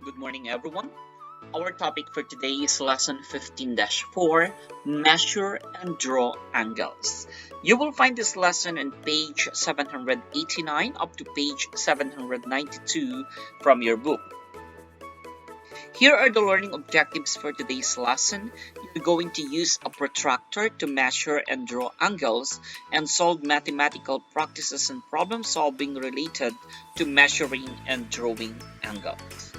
Good morning, everyone. Our topic for today is lesson 15-4, Measure and Draw Angles. You will find this lesson on page 789 up to page 792 from your book. Here are the learning objectives for today's lesson. You're going to use a protractor to measure and draw angles and solve mathematical practices and problem solving related to measuring and drawing angles.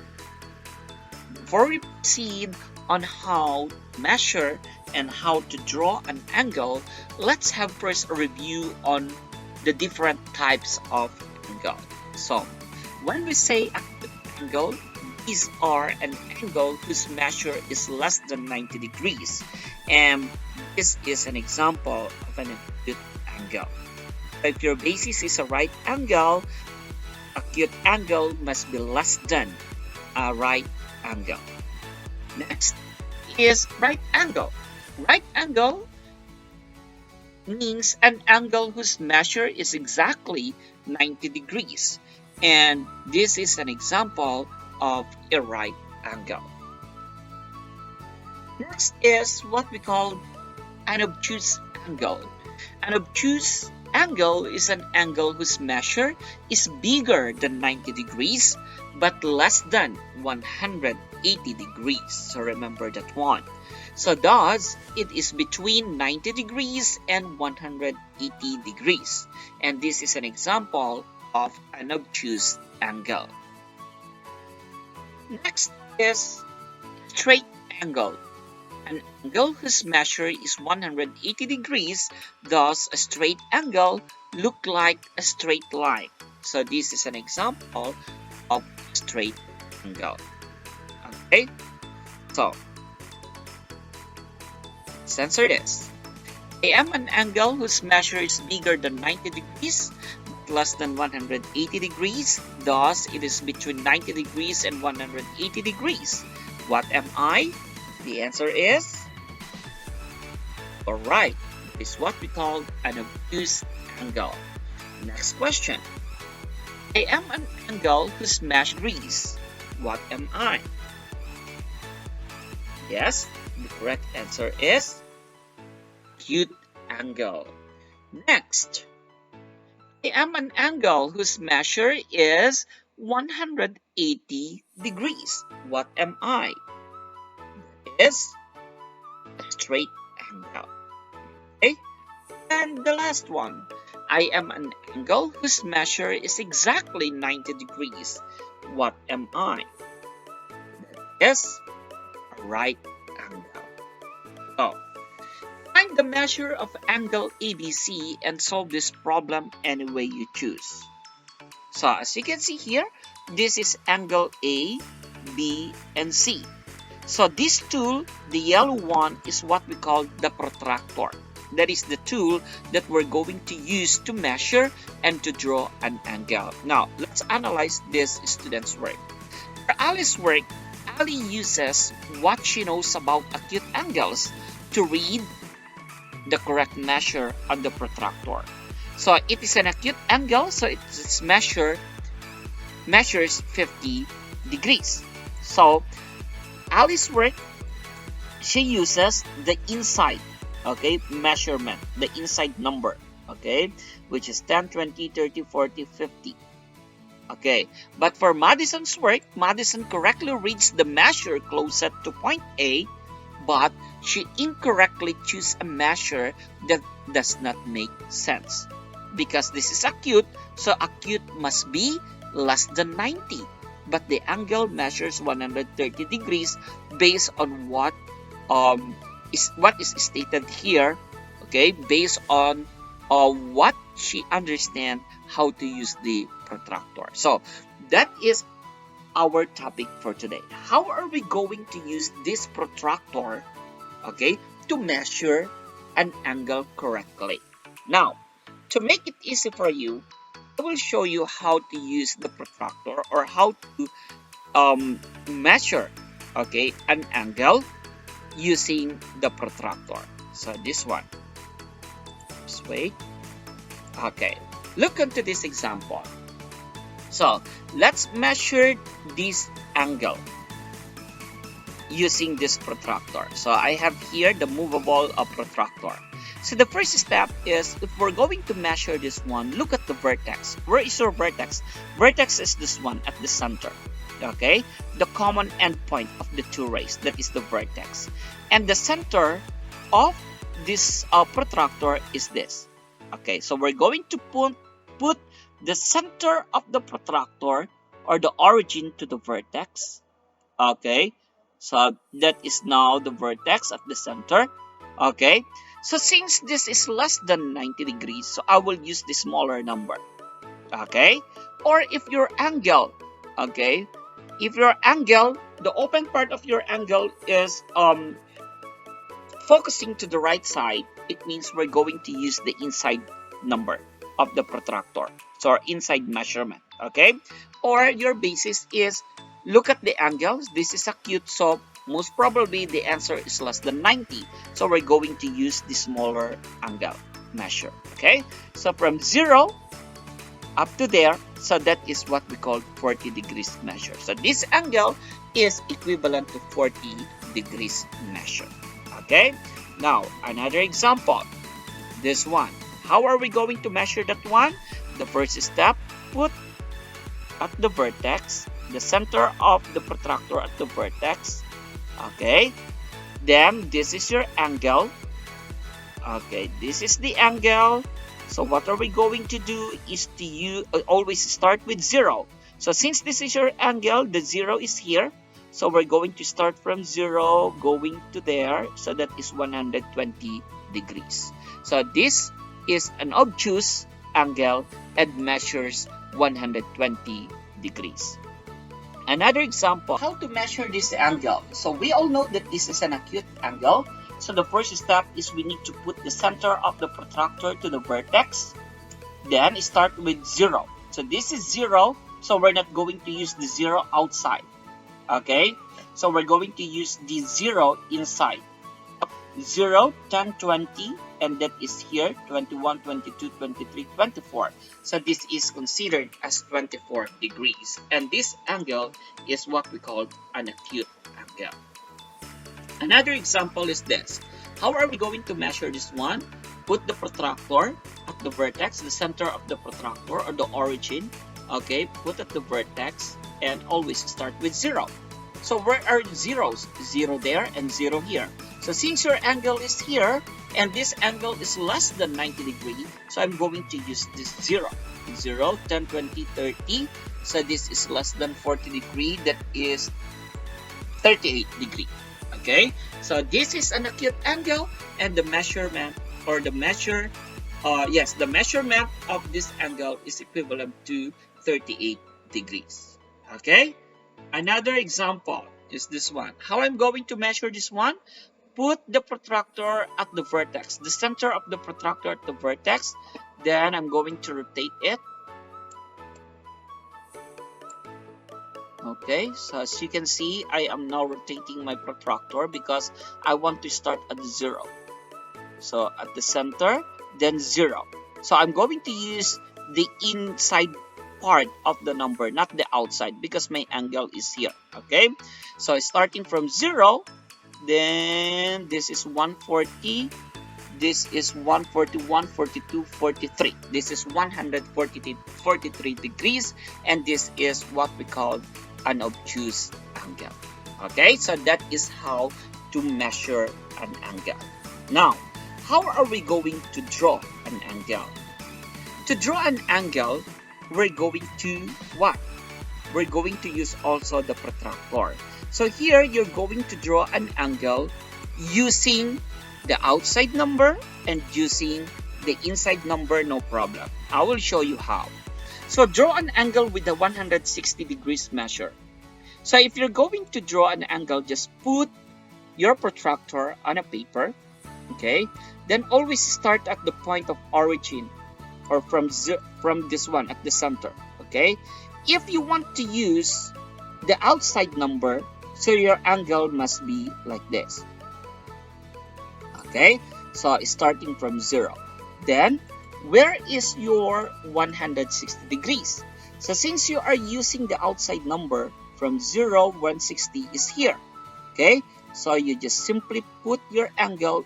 Before we proceed on how to measure and how to draw an angle, let's have first a review on the different types of angle. So, when we say acute angle, these are an angle whose measure is less than 90 degrees, and this is an example of an acute angle. If your basis is a right angle, acute angle must be less than a right angle. Next is right angle. Right angle means an angle whose measure is exactly 90 degrees, and this is an example of a right angle. Next is what we call an obtuse angle. An obtuse angle is an angle whose measure is bigger than 90 degrees but less than 180 degrees. So remember that one. So thus, it is between 90 degrees and 180 degrees. And this is an example of an obtuse angle. Next is straight angle. An angle whose measure is 180 degrees, thus a straight angle look like a straight line. So this is an example of straight angle. Okay, so let's answer this. I am an angle whose measure is bigger than 90 degrees but less than 180 degrees, thus it is between 90 degrees and 180 degrees. What am I? The answer is alright. It's what we call an obtuse angle. Next question. I am an angle whose measure is. What am I? Yes, the correct answer is acute angle. Next, I am an angle whose measure is 180 degrees. What am I? Is a straight angle. Okay? And the last one. I am an angle whose measure is exactly 90 degrees. What am I? That is a right angle. So, find the measure of angle ABC and solve this problem any way you choose. So, as you can see here, this is angle A, B, and C. So this tool, the yellow one, is what we call the protractor. That is the tool that we're going to use to measure and to draw an angle. Now, let's analyze this student's work. For Alice's work, Ali uses what she knows about acute angles to read the correct measure on the protractor. So it is an acute angle, so its measures 50 degrees. So Alice's work, she uses the inside, okay, measurement, the inside number, okay, which is 10, 20, 30, 40, 50. Okay, but for Madison's work, Madison correctly reads the measure closest to point A, but she incorrectly chooses a measure that does not make sense. Because this is acute, so acute must be less than 90. But the angle measures 130 degrees based on what is stated here, okay, based on what she understands how to use the protractor. So that is our topic for today. How are we going to use this protractor, okay, to measure an angle correctly? Now, to make it easy for you, I will show you how to use the protractor or how to measure, okay, an angle using the protractor. So this one. Just wait. Okay, look into this example. So let's measure this angle. using this protractor. So I have here the movable protractor. So the first step is, if we're going to measure this one, look at the vertex. Where is your vertex? Vertex is this one at the center. Okay, the common endpoint of the two rays, that is the vertex. And the center of this protractor is this. Okay, so we're going to put the center of the protractor or the origin to the vertex. Okay, so that is now the vertex at the center. Okay, so since this is less than 90 degrees, so I will use the smaller number. Okay, or if your angle, okay, if your angle, the open part of your angle is focusing to the right side, it means we're going to use the inside number of the protractor, so our inside measurement. Okay, or your basis is, look at the angles. This is acute, so most probably the answer is less than 90, so we're going to use the smaller angle measure. Okay, so from 0 up to there, so that is what we call 40 degrees measure. So this angle is equivalent to 40 degrees measure. Okay, now another example, this one. How are we going to measure that one? The first step, put at the vertex, the center of the protractor at the vertex. Okay, then this is your angle. Okay, this is the angle. So what are we going to do is to always start with 0. So since this is your angle, the 0 is here. So we're going to start from 0 going to there. So that is 120 degrees. So this is an obtuse angle and measures 120 degrees. Another example, how to measure this angle. So we all know that this is an acute angle. So the first step is we need to put the center of the protractor to the vertex. Then start with 0. So this is 0. So we're not going to use the 0 outside. Okay, so we're going to use the 0 inside. 0, 10, 20, and that is here 21, 22, 23, 24. So this is considered as 24 degrees, and this angle is what we call an acute angle. Another example is this. How are we going to measure this one? Put the protractor at the vertex, the center of the protractor or the origin. Okay, put at the vertex and always start with 0. So where are zeros? 0 there and 0 here. So since your angle is here and this angle is less than 90 degrees, so I'm going to use this 0. 0, 10, 20, 30. So this is less than 40 degrees. That is 38 degrees. Okay, so this is an acute angle, and the measurement or the measure, the measurement of this angle is equivalent to 38 degrees. Okay, another example is this one. How I'm going to measure this one? Put the protractor at the vertex, the center of the protractor at the vertex. Then I'm going to rotate it. Okay, so as you can see, I am now rotating my protractor because I want to start at 0. So at the center, then 0. So I'm going to use the inside part of the number, not the outside, because my angle is here. Okay, so starting from 0, then this is 140, this is 141, 42, 43. This is 143 degrees, and this is what we call an obtuse angle. Okay, so that is how to measure an angle. Now, how are we going to draw an angle? To draw an angle, we're going to what? We're going to use also the protractor. So here, you're going to draw an angle using the outside number and using the inside number, no problem. I will show you how. So draw an angle with the 160 degrees measure. So if you're going to draw an angle, just put your protractor on a paper, okay? Then always start at the point of origin, or from this one at the center, okay? If you want to use the outside number, so your angle must be like this. Okay, so starting from 0. Then, where is your 160 degrees? So since you are using the outside number, from 0, 160 is here. Okay, so you just simply put your angle,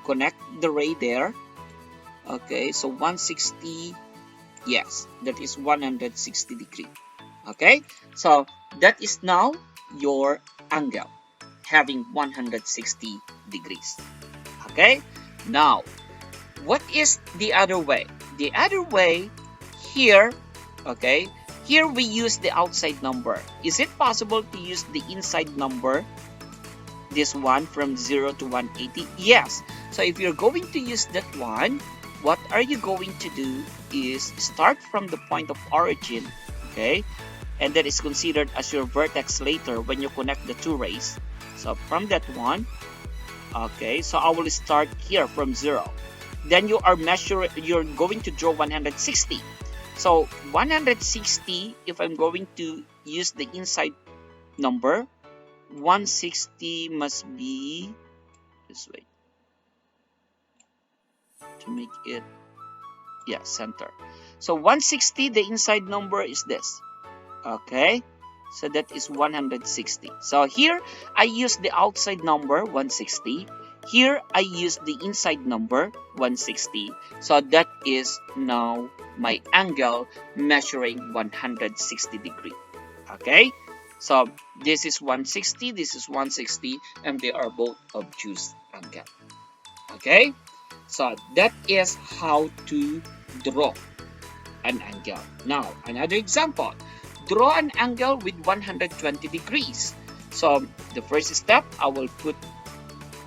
connect the ray there. Okay, so 160, yes, that is 160 degree. Okay, so that is now your angle having 160 degrees. Okay, now what is the other way? The other way here, okay, here we use the outside number. Is it possible to use the inside number, this one from 0 to 180? Yes. So if you're going to use that one, what are you going to do is start from the point of origin, okay, and that is considered as your vertex later when you connect the two rays. So from that one, okay, so I will start here from 0. Then you are measuring, you're going to draw 160. So 160, if I'm going to use the inside number, 160 must be this way to make it, yeah, center. So 160, the inside number is this. Okay, so that is 160. So here I use the outside number 160. Here I use the inside number 160. So that is now my angle measuring 160 degree. Okay, so this is 160, this is 160, and they are both obtuse angle. Okay, so that is how to draw an angle. Now another example. Draw an angle with 120 degrees. So the first step, I will put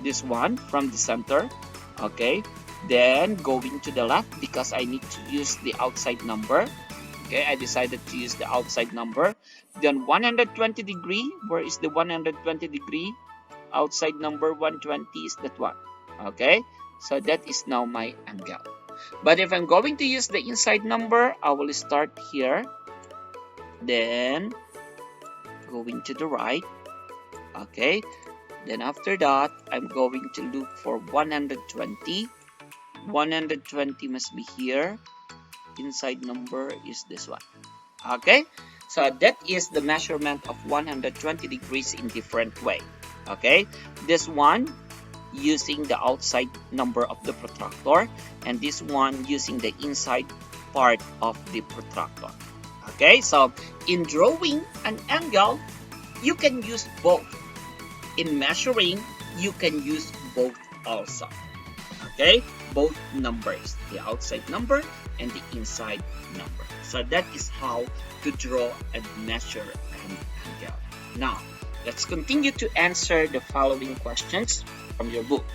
this one from the center. Okay, then going to the left because I need to use the outside number. Okay, I decided to use the outside number. Then 120 degree, where is the 120 degree? Outside number 120 is that one. Okay, so that is now my angle. But if I'm going to use the inside number, I will start here, then going to the right. Okay, then after that I'm going to look for 120. 120 must be here. Inside number is this one. Okay, so that is the measurement of 120 degrees in different way. Okay, this one using the outside number of the protractor, and this one using the inside part of the protractor. Okay, so in drawing an angle, you can use both. In measuring, you can use both also. Okay, both numbers, the outside number and the inside number. So that is how to draw and measure an angle. Now, let's continue to answer the following questions from your book.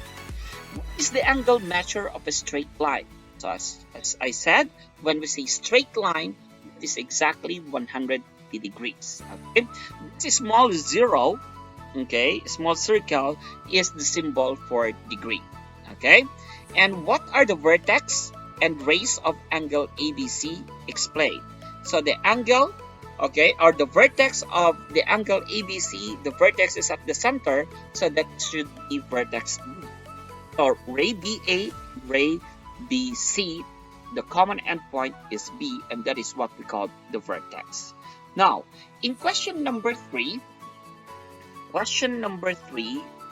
What is the angle measure of a straight line? So as I said, when we say straight line, it is exactly 180 degrees. Okay, this small zero, okay, small circle is the symbol for degree. Okay, and what are the vertex and rays of angle ABC? Explain. So the angle, okay, or the vertex of the angle ABC, the vertex is at the center, so that should be vertex B. Or ray BA, ray BC, the common endpoint is B, and that is what we call the vertex. Now, in question number 3,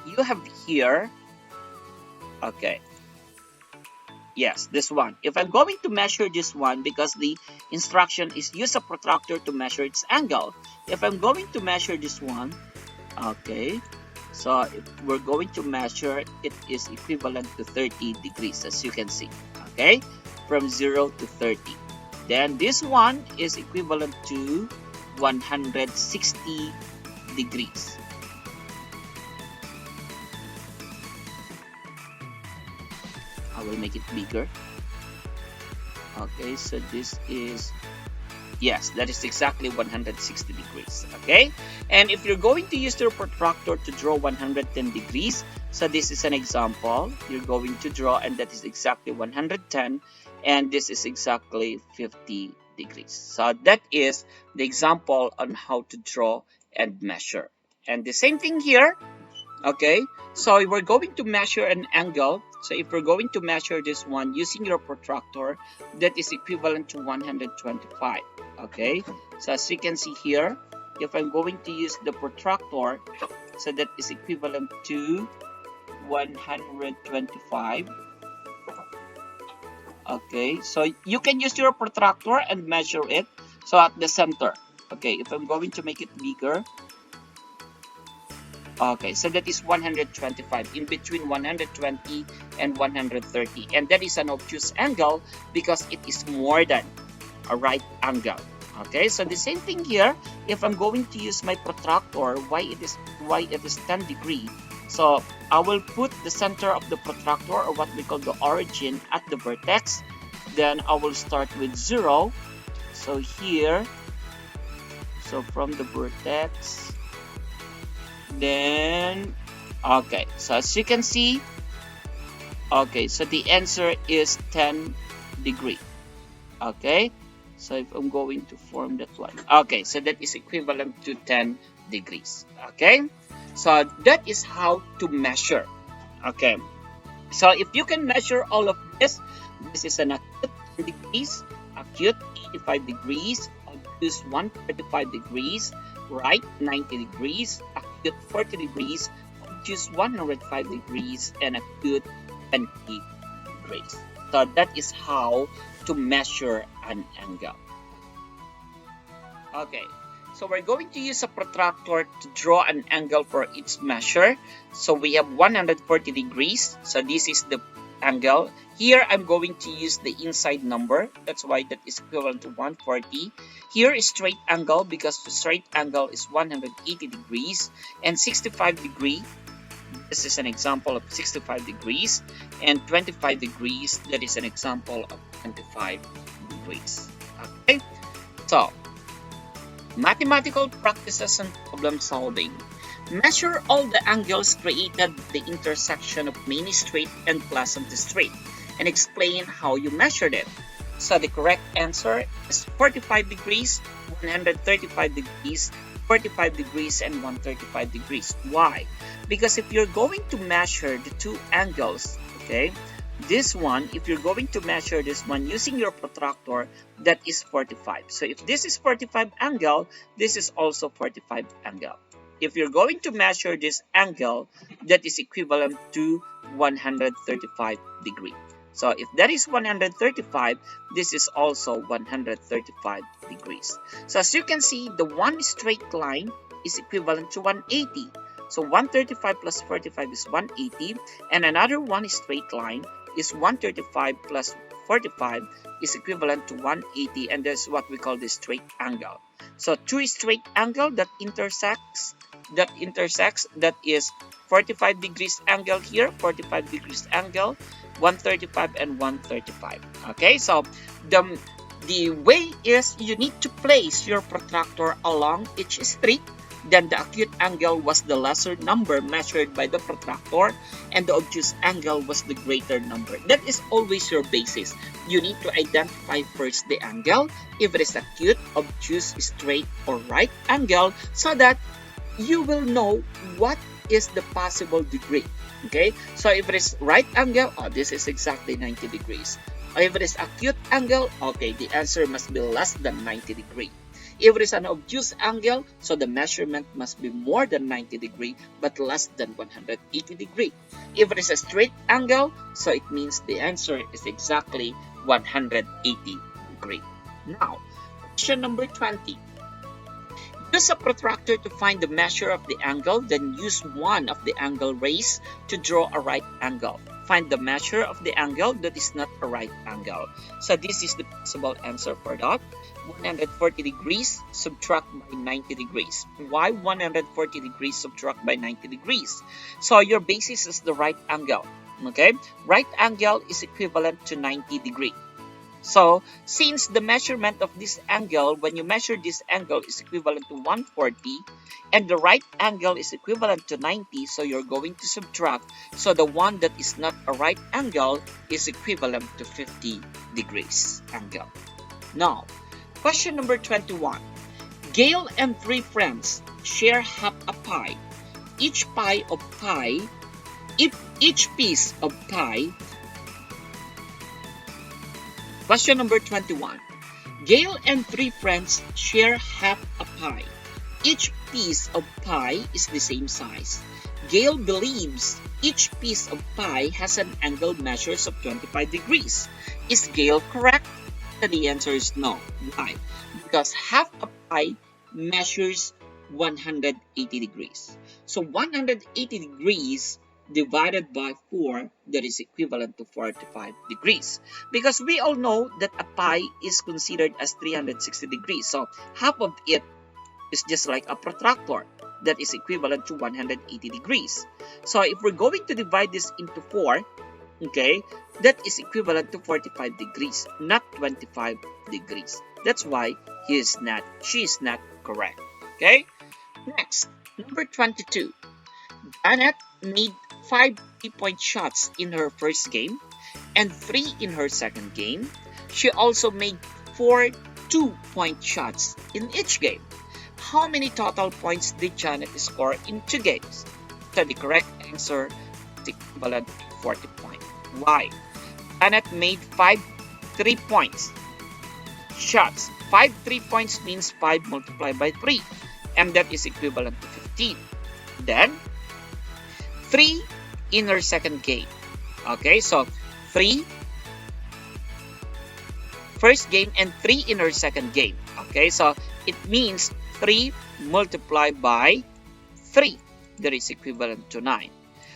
you have here, okay, yes, this one. If I'm going to measure this one, because the instruction is use a protractor to measure its angle. If I'm going to measure this one, okay, so if we're going to measure, it is equivalent to 30 degrees, as you can see, okay, from 0 to 30. Then this one is equivalent to 160 degrees. I will make it bigger. Okay, so this is, yes, that is exactly 160 degrees. Okay, and if you're going to use your protractor to draw 110 degrees, so this is an example. You're going to draw, and that is exactly 110, and this is exactly 50 degrees. So that is the example on how to draw and measure. And the same thing here. Okay, so we're going to measure an angle. So if we're going to measure this one using your protractor, that is equivalent to 125. Okay, so as you can see here, if I'm going to use the protractor, so that is equivalent to 125. Okay, so you can use your protractor and measure it. So at the center, okay, if I'm going to make it bigger, okay, so that is 125, in between 120 and 130, and that is an obtuse angle because it is more than a right angle. Okay, so the same thing here. If I'm going to use my protractor, why it is 10 degree. So I will put the center of the protractor, or what we call the origin, at the vertex. Then I will start with 0. So here, so from the vertex, then okay, so as you can see, okay, so the answer is 10 degree. Okay, so if I'm going to form that one, okay, so that is equivalent to 10 degrees. Okay, so that is how to measure. Okay, so if you can measure all of this, this is an acute 10 degrees, acute 85 degrees, obtuse 135 degrees, right 90 degrees, acute 40 degrees, obtuse 105 degrees, and acute 20 degrees. So that is how to measure an angle. Okay, so we're going to use a protractor to draw an angle for each measure. So we have 140 degrees. So this is the angle. Here I'm going to use the inside number. That's why that is equivalent to 140. Here is straight angle because the straight angle is 180 degrees and 65 degree. This is an example of 65 degrees, and 25 degrees, that is an example of 25 degrees. Okay, so mathematical practices and problem solving. Measure all the angles created at the intersection of many straight and pleasant straight, and explain how you measured it. So the correct answer is 45 degrees, 135 degrees, 45 degrees, and 135 degrees. Why? Because if you're going to measure the two angles, okay, this one, if you're going to measure this one using your protractor, that is 45. So if this is 45 angle, this is also 45 angle. If you're going to measure this angle, that is equivalent to 135 degree. So if that is 135, this is also 135 degrees. So as you can see, the one straight line is equivalent to 180. So 135 plus 45 is 180, and another one straight line is 135 plus 45 is equivalent to 180, and that's what we call the straight angle. So two straight angle that intersects, that is 45 degrees angle here, 45 degrees angle, 135 and 135. Okay, so the way is you need to place your protractor along each street. Then the acute angle was the lesser number measured by the protractor, and the obtuse angle was the greater number. That is always your basis. You need to identify first the angle, if it is acute, obtuse, straight, or right angle, so that you will know what is the possible degree. Okay, so if it is right angle, oh, this is exactly 90 degrees. Or if it is acute angle, okay, the answer must be less than 90 degree. If it is an obtuse angle, so the measurement must be more than 90 degree but less than 180 degree. If it is a straight angle, so it means the answer is exactly 180 degree. Now, question number 20. Use a protractor to find the measure of the angle, then use one of the angle rays to draw a right angle. Find the measure of the angle that is not a right angle. So this is the possible answer for that. 140 degrees subtract by 90 degrees. Why 140 degrees subtract by 90 degrees? So your basis is the right angle. Okay, right angle is equivalent to 90 degree. So since the measurement of this angle, when you measure this angle, is equivalent to 140, and the right angle is equivalent to 90, so you're going to subtract. So the one that is not a right angle is equivalent to 50 degrees angle. Now, question number 21. Gail and three friends share half a pie. Each piece of pie. Question number 21. Gail and three friends share half a pie. each piece of pie is the same size. Gail believes each piece of pie has an angle measures of 25 degrees. Is Gail correct? And the answer is no. Why? Because half a pie measures 180 degrees. So 180 degrees divided by 4, that is equivalent to 45 degrees. Because we all know that a pie is considered as 360 degrees. So half of it is just like a protractor that is equivalent to 180 degrees. So if we're going to divide this into 4, okay, that is equivalent to 45 degrees, not 25 degrees. That's why she is not correct. Okay, next, number 22. Janet made 5 3-point shots in her first game and 3 in her second game. She also made 4 2-point shots in each game. How many total points did Janet score in 2 games? So the correct answer is equivalent to 40 points. Why? Janet made 5 3-point shots. 5 3-points means 5 multiplied by 3, and that is equivalent to 15. Then 3 in her second game. Okay, so 3 first game and 3 in her second game. Okay, so it means 3 multiplied by 3, that is equivalent to 9.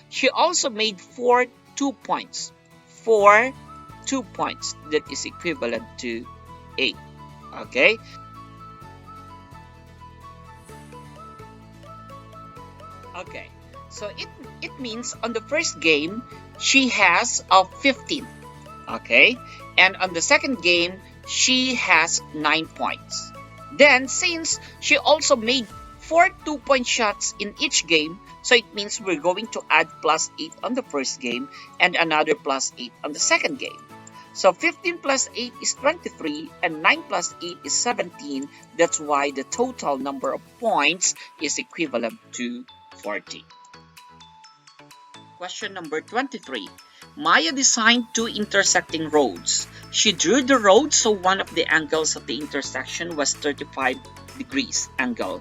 She also made 4 2-points. 4 2-points, that is equivalent to 8. Okay. Okay. So it means on the first game she has 15. Okay. And on the second game she has 9 points. Then since she also made 4 2-point shots in each game, so it means we're going to add plus 8 on the first game and another plus 8 on the second game. So 15 plus 8 is 23 and 9 plus 8 is 17. That's why the total number of points is equivalent to 40. Question number 23. Maya designed 2 intersecting roads. She drew the road so one of the angles of the intersection was 35 degrees angle.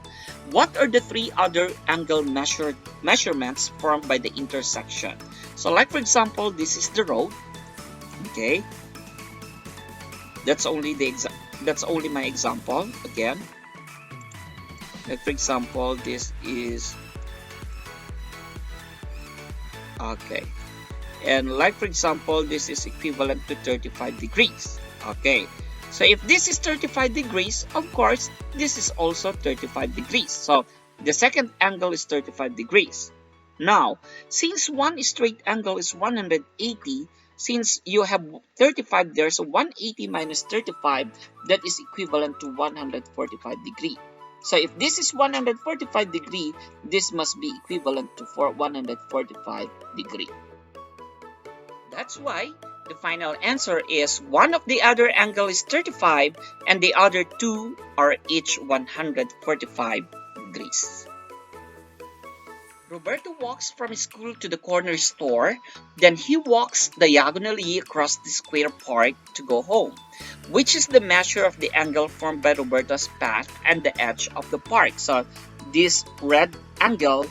What are the 3 other angle measurements formed by the intersection? So like for example, this is the road. Okay. That's only my example again. Like for example, this is okay. And like for example, this is equivalent to 35 degrees. Okay. So if this is 35 degrees, of course, this is also 35 degrees. So the second angle is 35 degrees. Now, since one straight angle is 180, since you have 35 there, so 180 minus 35, that is equivalent to 145 degree. So if this is 145 degree, this must be equivalent to 145 degree. That's why the final answer is one of the other angle is 35 and the other 2 are each 145 degrees. Roberto walks from school to the corner store, then he walks diagonally across the square park to go home, which is the measure of the angle formed by Roberto's path and the edge of the park. So this red angle,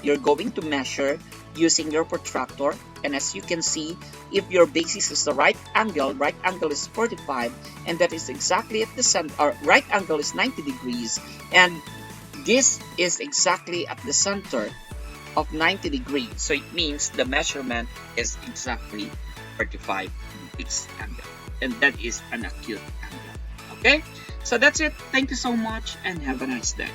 you're going to measure using your protractor, and as you can see, if your basis is the right angle is 45, and that is exactly at the center, or right angle is 90 degrees, and this is exactly at the center of 90 degrees. So it means the measurement is exactly 45 degrees angle, and that is an acute angle. Okay, so that's it. Thank you so much and have a nice day.